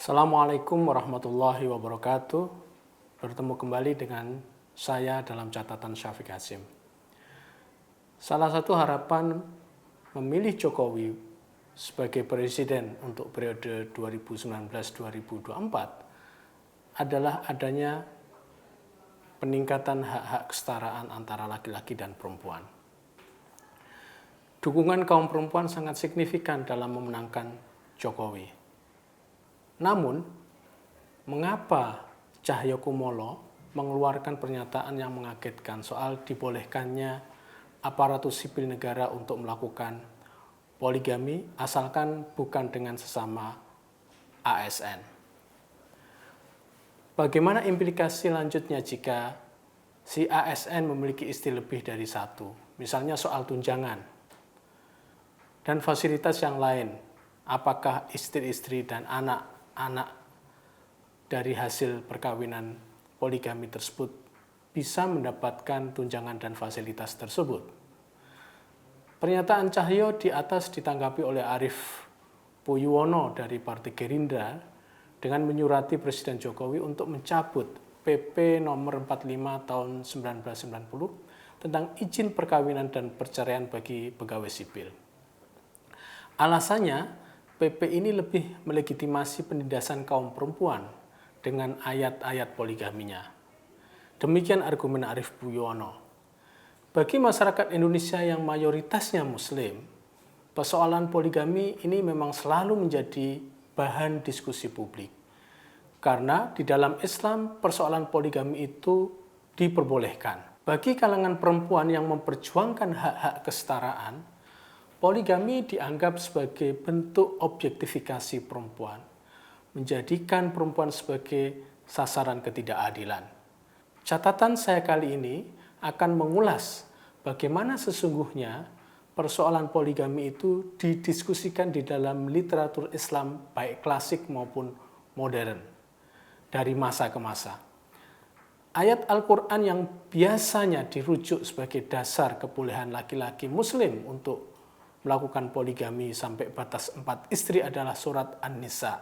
Assalamualaikum warahmatullahi wabarakatuh. Bertemu kembali dengan saya dalam catatan Syafiq Hasim. Salah satu harapan memilih Jokowi sebagai presiden untuk periode 2019-2024 adalah adanya peningkatan hak-hak kesetaraan antara laki-laki dan perempuan. Dukungan kaum perempuan sangat signifikan dalam memenangkan Jokowi. Namun, mengapa Cahyokumolo mengeluarkan pernyataan yang mengagetkan soal dibolehkannya aparatus sipil negara untuk melakukan poligami asalkan bukan dengan sesama ASN? Bagaimana implikasi lanjutnya jika si ASN memiliki istri lebih dari satu? Misalnya soal tunjangan dan fasilitas yang lain. Apakah istri-istri dan anak dari hasil perkawinan poligami tersebut bisa mendapatkan tunjangan dan fasilitas tersebut? Pernyataan Cahyo di atas ditanggapi oleh Arief Poyuwono dari Partai Gerindra dengan menyurati Presiden Jokowi untuk mencabut PP nomor 45 tahun 1990 tentang izin perkawinan dan perceraian bagi pegawai sipil. Alasannya, PP ini lebih melegitimasi penindasan kaum perempuan dengan ayat-ayat poligaminya. Demikian argumen Arief Poyuwono. Bagi masyarakat Indonesia yang mayoritasnya Muslim, persoalan poligami ini memang selalu menjadi bahan diskusi publik. Karena di dalam Islam, persoalan poligami itu diperbolehkan. Bagi kalangan perempuan yang memperjuangkan hak-hak kesetaraan, poligami dianggap sebagai bentuk objektifikasi perempuan, menjadikan perempuan sebagai sasaran ketidakadilan. Catatan saya kali ini akan mengulas bagaimana sesungguhnya persoalan poligami itu didiskusikan di dalam literatur Islam baik klasik maupun modern, dari masa ke masa. Ayat Al-Quran yang biasanya dirujuk sebagai dasar kebolehan laki-laki Muslim untuk melakukan poligami sampai batas 4 istri adalah surat An-Nisa.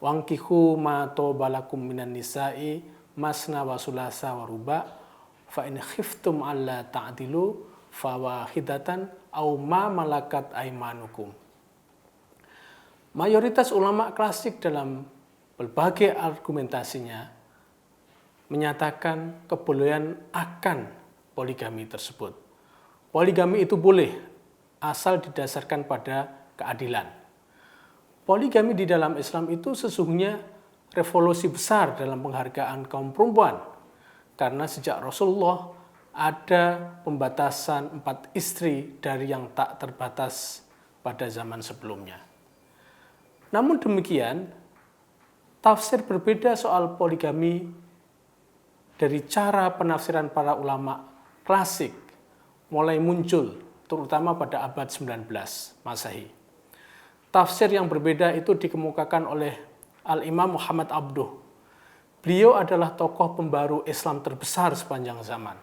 Wankihu ma tobalakum minan nisa'i masna wa sulasa wa ruba fa in khiftum alla ta'dilu fawahidatan aw ma malakat aimanukum. Mayoritas ulama klasik dalam berbagai argumentasinya menyatakan kebolehan akan poligami tersebut. Poligami itu boleh asal didasarkan pada keadilan. Poligami di dalam Islam itu sesungguhnya revolusi besar dalam penghargaan kaum perempuan. Karena sejak Rasulullah ada pembatasan 4 istri dari yang tak terbatas pada zaman sebelumnya. Namun demikian, tafsir berbeda soal poligami dari cara penafsiran para ulama klasik mulai muncul terutama pada abad 19 Masehi. Tafsir yang berbeda itu dikemukakan oleh Al-Imam Muhammad Abduh. Beliau adalah tokoh pembaru Islam terbesar sepanjang zaman.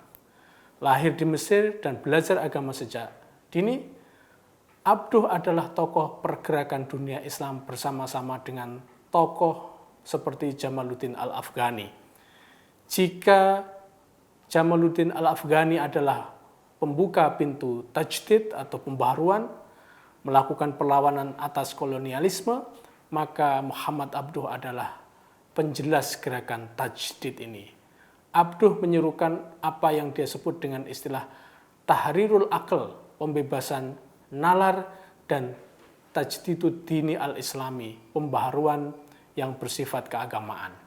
Lahir di Mesir dan belajar agama sejak dini, Abduh adalah tokoh pergerakan dunia Islam bersama-sama dengan tokoh seperti Jamaluddin Al-Afghani. Jika Jamaluddin Al-Afghani adalah pembuka pintu tajdid atau pembaharuan, melakukan perlawanan atas kolonialisme, maka Muhammad Abduh adalah penjelas gerakan tajdid ini. Abduh menyerukan apa yang dia sebut dengan istilah tahrirul aql, pembebasan nalar, dan tajdidud dini al-islami, pembaharuan yang bersifat keagamaan.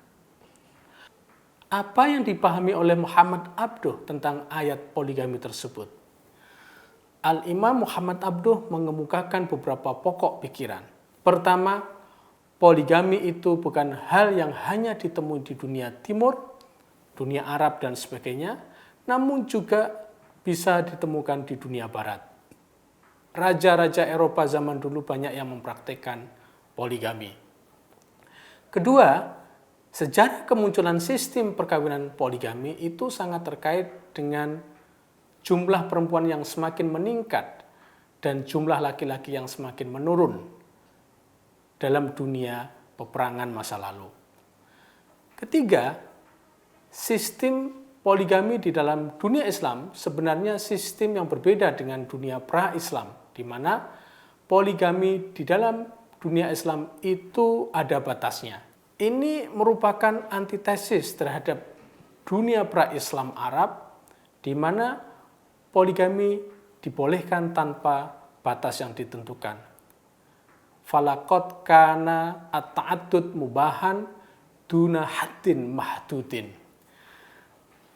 Apa yang dipahami oleh Muhammad Abduh tentang ayat poligami tersebut? Al-Imam Muhammad Abduh mengemukakan beberapa pokok pikiran. Pertama, poligami itu bukan hal yang hanya ditemui di dunia timur, dunia Arab dan sebagainya, namun juga bisa ditemukan di dunia barat. Raja-raja Eropa zaman dulu banyak yang mempraktikkan poligami. Kedua, sejarah kemunculan sistem perkawinan poligami itu sangat terkait dengan jumlah perempuan yang semakin meningkat dan jumlah laki-laki yang semakin menurun dalam dunia peperangan masa lalu. Ketiga, sistem poligami di dalam dunia Islam sebenarnya sistem yang berbeda dengan dunia pra-Islam, di mana poligami di dalam dunia Islam itu ada batasnya. Ini merupakan antitesis terhadap dunia pra-Islam Arab, di mana poligami dibolehkan tanpa batas yang ditentukan. Falaqad kana at-ta'addud mubahan duna haddin mahdudin.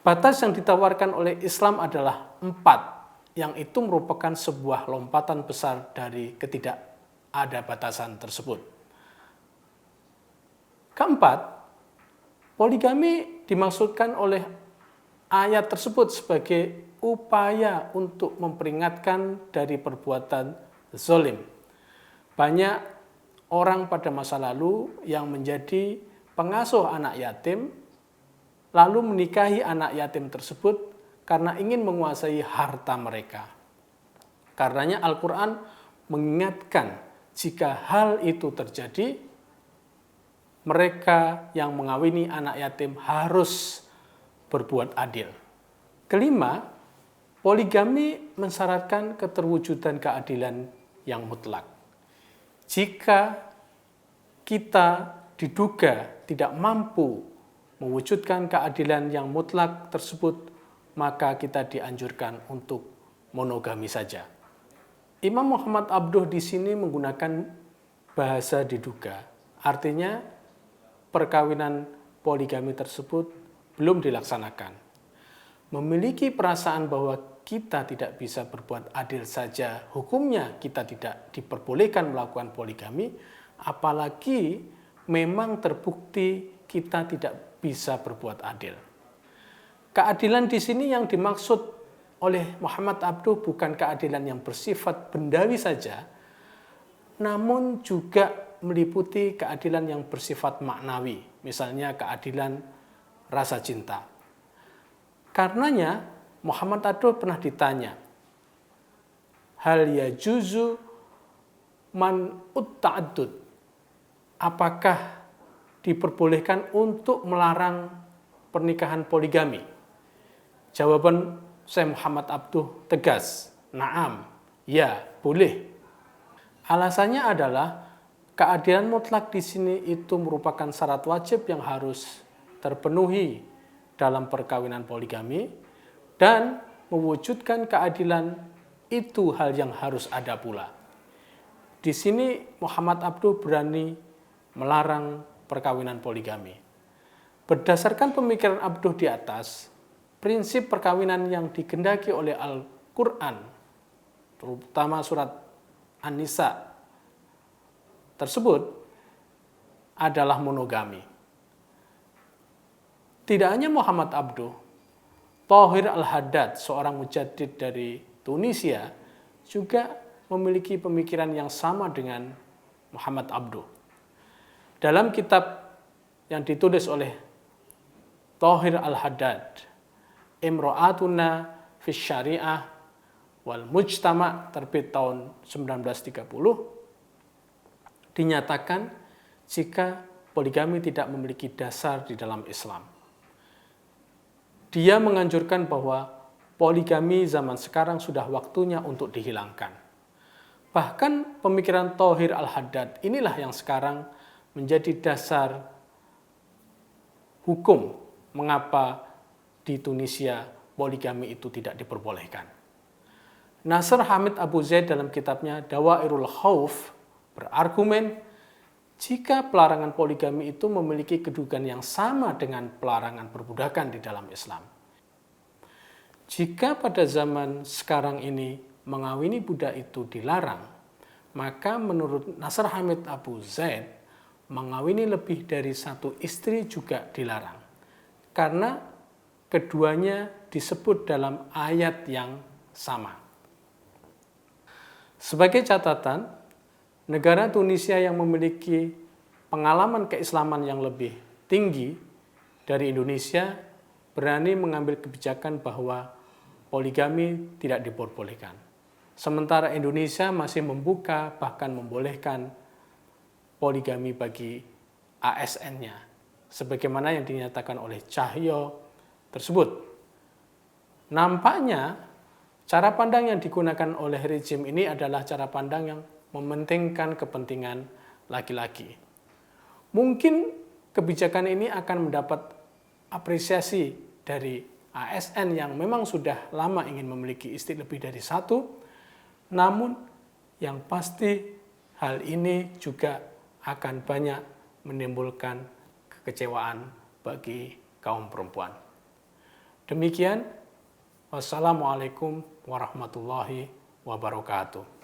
Batas yang ditawarkan oleh Islam adalah 4, yang itu merupakan sebuah lompatan besar dari ketidakada batasan tersebut. Keempat, poligami dimaksudkan oleh ayat tersebut sebagai upaya untuk memperingatkan dari perbuatan zalim. Banyak orang pada masa lalu yang menjadi pengasuh anak yatim, lalu menikahi anak yatim tersebut karena ingin menguasai harta mereka. Karenanya Al-Quran mengingatkan jika hal itu terjadi, mereka yang mengawini anak yatim harus berbuat adil. Kelima, poligami mensyaratkan keterwujudan keadilan yang mutlak. Jika kita diduga tidak mampu mewujudkan keadilan yang mutlak tersebut, maka kita dianjurkan untuk monogami saja. Imam Muhammad Abduh di sini menggunakan bahasa diduga, artinya perkawinan poligami tersebut belum dilaksanakan. Memiliki perasaan bahwa kita tidak bisa berbuat adil saja, hukumnya kita tidak diperbolehkan melakukan poligami, apalagi memang terbukti kita tidak bisa berbuat adil. Keadilan di sini yang dimaksud oleh Muhammad Abduh bukan keadilan yang bersifat bendawi saja, namun juga meliputi keadilan yang bersifat maknawi, misalnya keadilan rasa cinta. Karenanya Muhammad Abduh pernah ditanya, hal yajuzu man utta'addud, apakah diperbolehkan untuk melarang pernikahan poligami? Jawaban Syekh Muhammad Abduh tegas, na'am, ya, boleh. Alasannya adalah keadilan mutlak di sini itu merupakan syarat wajib yang harus terpenuhi dalam perkawinan poligami, dan mewujudkan keadilan itu hal yang harus ada pula. Di sini Muhammad Abduh berani melarang perkawinan poligami. Berdasarkan pemikiran Abduh di atas, prinsip perkawinan yang dikehendaki oleh Al-Quran, terutama surat An-Nisa tersebut, adalah monogami. Tidak hanya Muhammad Abduh, Thahir Al-Haddad, seorang mujaddid dari Tunisia, juga memiliki pemikiran yang sama dengan Muhammad Abduh. Dalam kitab yang ditulis oleh Thahir Al-Haddad, Imra'atuna fi Syariah wal Mujtama, terbit tahun 1930, dinyatakan jika poligami tidak memiliki dasar di dalam Islam. Dia menganjurkan bahwa poligami zaman sekarang sudah waktunya untuk dihilangkan. Bahkan pemikiran Thahir Al-Haddad inilah yang sekarang menjadi dasar hukum mengapa di Tunisia poligami itu tidak diperbolehkan. Nasr Hamid Abu Zaid dalam kitabnya Dawairul Khauf berargumen jika pelarangan poligami itu memiliki kedudukan yang sama dengan pelarangan perbudakan di dalam Islam. Jika pada zaman sekarang ini mengawini budak itu dilarang, maka menurut Nasr Hamid Abu Zaid, mengawini lebih dari satu istri juga dilarang. Karena keduanya disebut dalam ayat yang sama. Sebagai catatan, negara Tunisia yang memiliki pengalaman keislaman yang lebih tinggi dari Indonesia berani mengambil kebijakan bahwa poligami tidak diperbolehkan. Sementara Indonesia masih membuka bahkan membolehkan poligami bagi ASN-nya, sebagaimana yang dinyatakan oleh Cahyo tersebut. Nampaknya cara pandang yang digunakan oleh rezim ini adalah cara pandang yang mementingkan kepentingan laki-laki. Mungkin kebijakan ini akan mendapat apresiasi dari ASN yang memang sudah lama ingin memiliki istri lebih dari satu, namun yang pasti hal ini juga akan banyak menimbulkan kekecewaan bagi kaum perempuan. Demikian, wassalamualaikum warahmatullahi wabarakatuh.